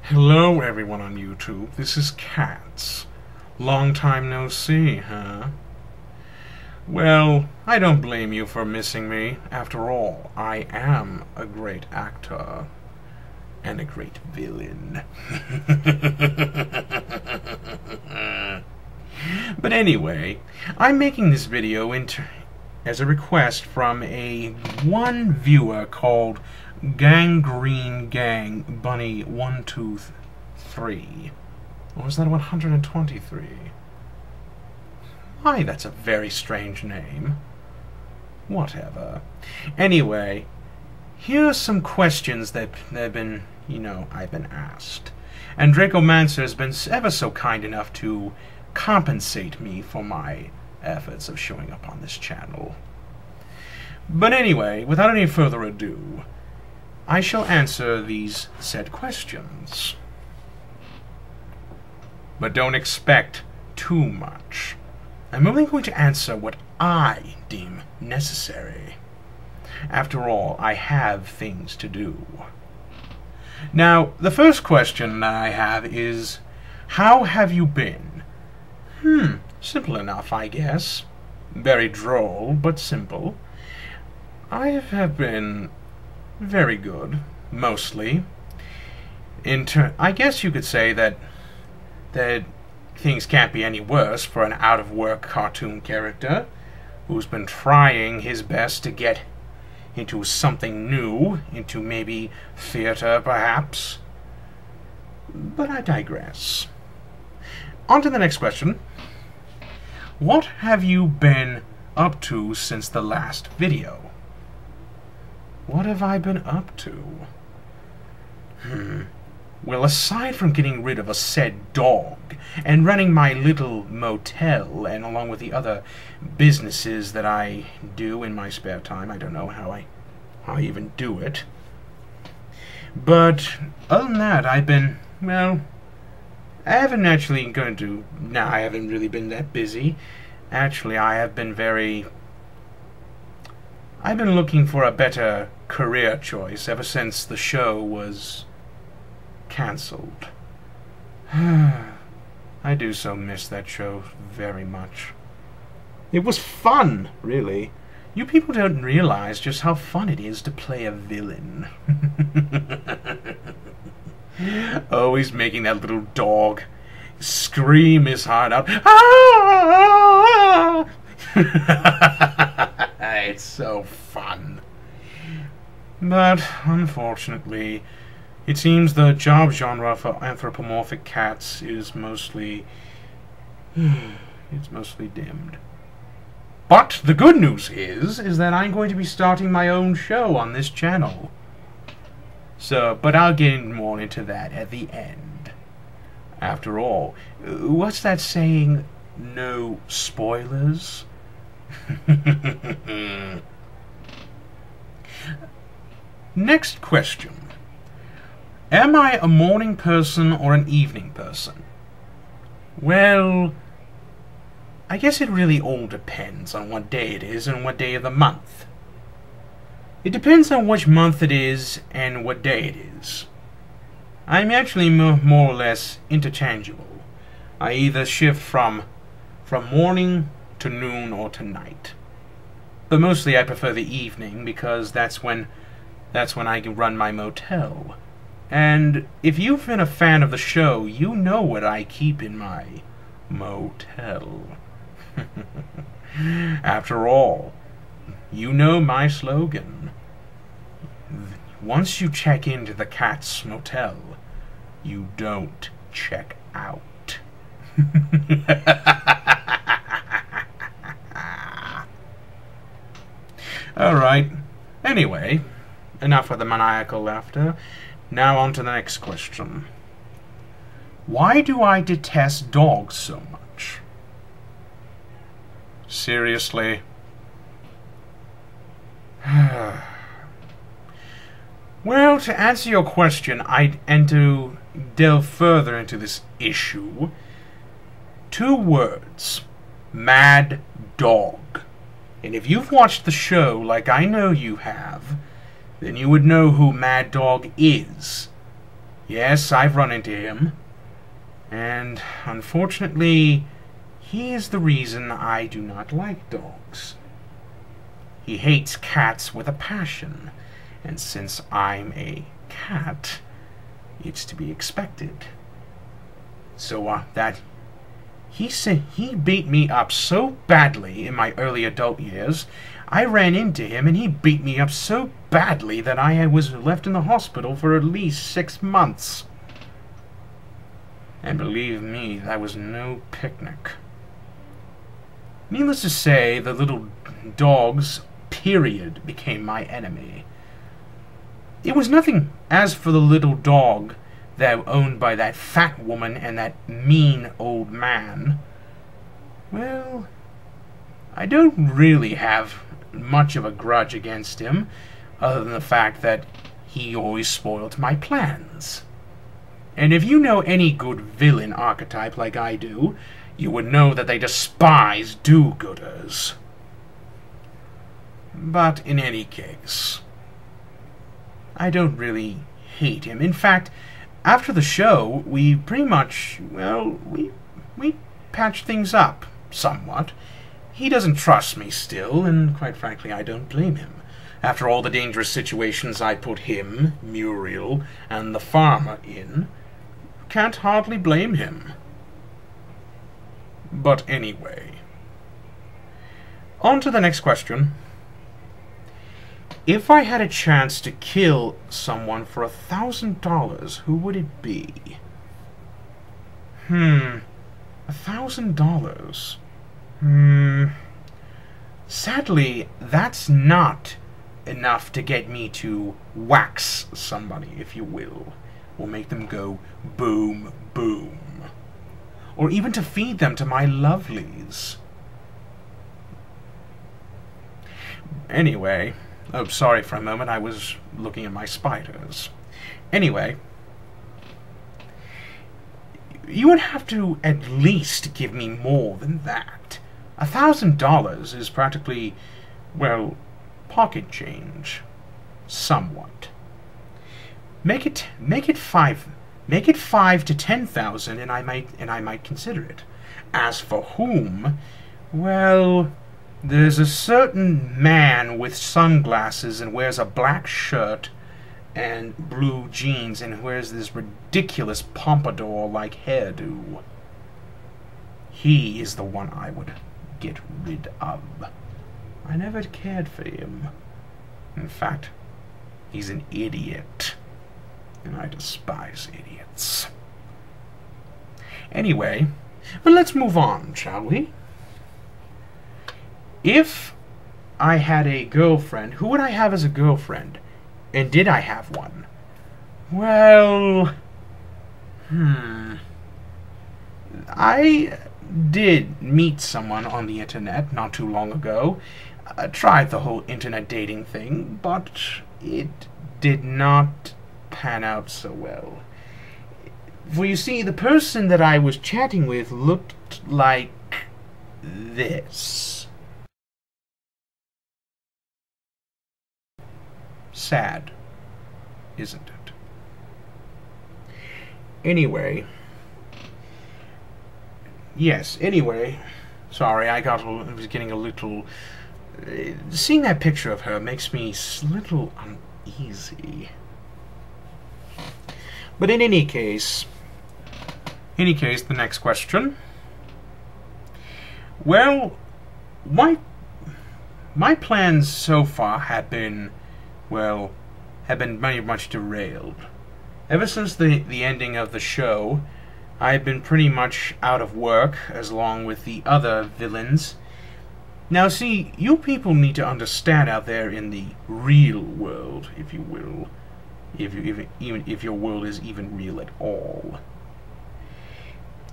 Hello everyone on YouTube, this is Katz. Long time no see, huh? Well, I don't blame you for missing me. After all, I am a great actor. And a great villain. But anyway, I'm making this video as a request from one viewer called Gangrene Gang Bunny 123. Or was that 123? Why, that's a very strange name. Whatever. Anyway, here's some questions that I've been asked. And Dracomancer has been ever so kind enough to compensate me for my efforts of showing up on this channel. But anyway, without any further ado, I shall answer these said questions. But don't expect too much. I'm only going to answer what I deem necessary. After all, I have things to do. Now, the first question that I have is, how have you been? Simple enough, I guess. Very droll, but simple. I have been very good, mostly. I guess you could say that things can't be any worse for an out-of-work cartoon character who's been trying his best to get into something new, into maybe theater, perhaps. But I digress. On to the next question. What have you been up to since the last video? What have I been up to? Well, aside from getting rid of a said dog, and running my little motel, and along with the other businesses that I do in my spare time, I don't know how I even do it. But other than that, I've been, well, I haven't really been that busy. Actually, I've been looking for a better career choice ever since the show was cancelled. I do so miss that show very much. It was fun, really. You people don't realize just how fun it is to play a villain. Always making that little dog scream his heart out. Ah! It's so fun. But, unfortunately, it seems the job genre for anthropomorphic cats is mostly dimmed. But the good news is that I'm going to be starting my own show on this channel. But I'll get more into that at the end. After all, what's that saying? No spoilers? Next question. Am I a morning person or an evening person? Well, I guess it really all depends on what day it is and what day of the month. It depends on which month it is and what day it is. I'm actually more or less interchangeable. I either shift from morning to noon or to night. But mostly I prefer the evening because that's when I can run my motel. And if you've been a fan of the show, you know what I keep in my motel. After all, you know my slogan. Once you check into the Katz motel, you don't check out. Alright, anyway, enough of the maniacal laughter. Now on to the next question. Why do I detest dogs so much? Seriously? Well, to answer your question, and to delve further into this issue, 2 words. Mad dog. And if you've watched the show like I know you have, then you would know who Mad Dog is. Yes, I've run into him. And unfortunately, he is the reason I do not like dogs. He hates cats with a passion, and since I'm a cat, it's to be expected. So, that he said he beat me up so badly in my early adult years, I ran into him and he beat me up so badly that I was left in the hospital for at least 6 months. And believe me, that was no picnic. Needless to say, the little dogs, period, became my enemy. It was nothing as for the little dog that owned by that fat woman and that mean old man. Well, I don't really have much of a grudge against him, other than the fact that he always spoiled my plans. And if you know any good villain archetype like I do, you would know that they despise do-gooders. But in any case, I don't really hate him. In fact, after the show, we pretty much, well, we patched things up somewhat. He doesn't trust me still, and quite frankly, I don't blame him. After all the dangerous situations I put him, Muriel, and the farmer in, can't hardly blame him. But anyway, on to the next question. If I had a chance to kill someone for $1,000, who would it be? $1,000. Sadly, that's not enough to get me to wax somebody, if you will, or make them go boom, boom, or even to feed them to my lovelies. Anyway, oh, sorry for a moment, I was looking at my spiders. Anyway, you would have to at least give me more than that. $1,000 is practically, well, pocket change. Somewhat. Make it 5 to 10,000 and I might consider it. As for whom, well, there's a certain man with sunglasses and wears a black shirt and blue jeans and wears this ridiculous pompadour-like hairdo. He is the one I would get rid of. I never cared for him. In fact, he's an idiot. And I despise idiots. Anyway, but let's move on, shall we? If I had a girlfriend, who would I have as a girlfriend? And did I have one? Well, I did meet someone on the internet not too long ago. I tried the whole internet dating thing, but it did not pan out so well. For you see, the person that I was chatting with looked like this. Sad, isn't it? Anyway, sorry, I was getting a little, seeing that picture of her makes me a little uneasy. But in any case, the next question. Well, my plans so far have been very much derailed. Ever since the ending of the show, I've been pretty much out of work, as along with the other villains. Now see, you people need to understand out there in the real world, if you will, even if your world is even real at all.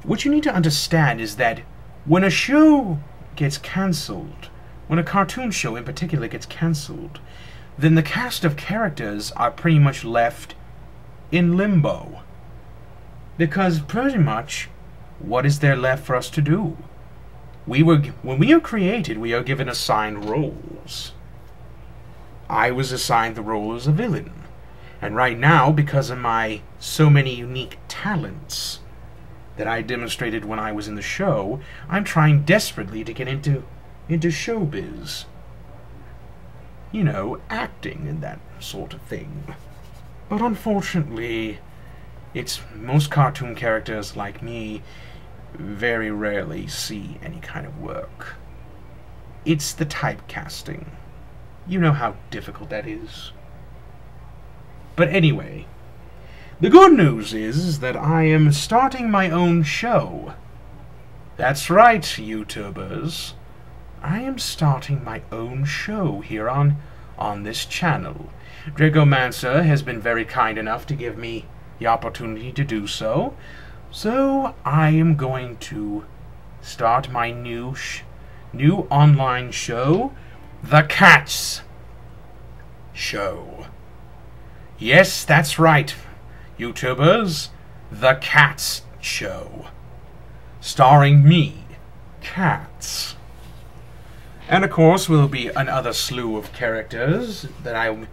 What you need to understand is that when a show gets cancelled, when a cartoon show in particular gets cancelled, then the cast of characters are pretty much left in limbo. Because pretty much, what is there left for us to do? When we are created, we are given assigned roles. I was assigned the role as a villain. And right now, because of my so many unique talents that I demonstrated when I was in the show, I'm trying desperately to get into showbiz. You know, acting and that sort of thing. But unfortunately, most cartoon characters like me very rarely see any kind of work. It's the typecasting. You know how difficult that is. But anyway, the good news is that I am starting my own show. That's right, YouTubers. I am starting my own show here on this channel. Dragomancer has been very kind enough to give me the opportunity to do so. So I am going to start my new online show, The Katz Show. Yes, that's right, YouTubers. The Katz Show. Starring me, Katz. And of course, will be another slew of characters that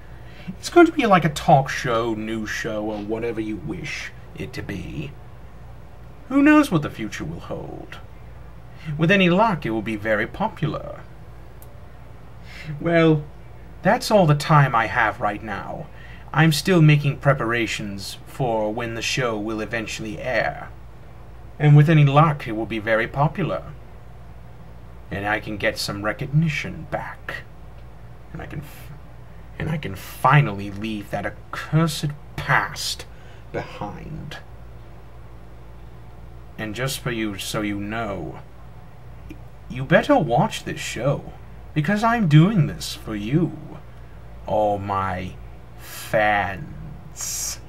it's going to be like a talk show, news show, or whatever you wish it to be. Who knows what the future will hold? With any luck, it will be very popular. Well, that's all the time I have right now. I'm still making preparations for when the show will eventually air. And with any luck, it will be very popular. And I can get some recognition back. And I can finally leave that accursed past behind. And just for you, so you know, you better watch this show, because I'm doing this for you, all my fans.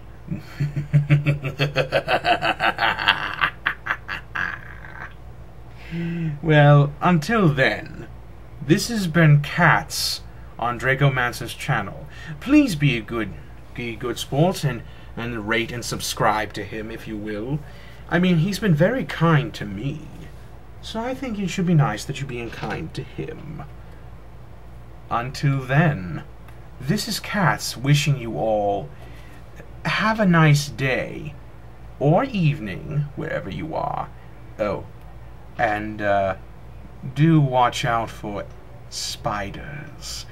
Well, until then, this has been Katz on Dragomancer's channel. Please be a good sport and rate and subscribe to him if you will. I mean, he's been very kind to me, so I think it should be nice that you're being kind to him. Until then, this is Katz wishing you all have a nice day or evening wherever you are. Oh, and do watch out for spiders.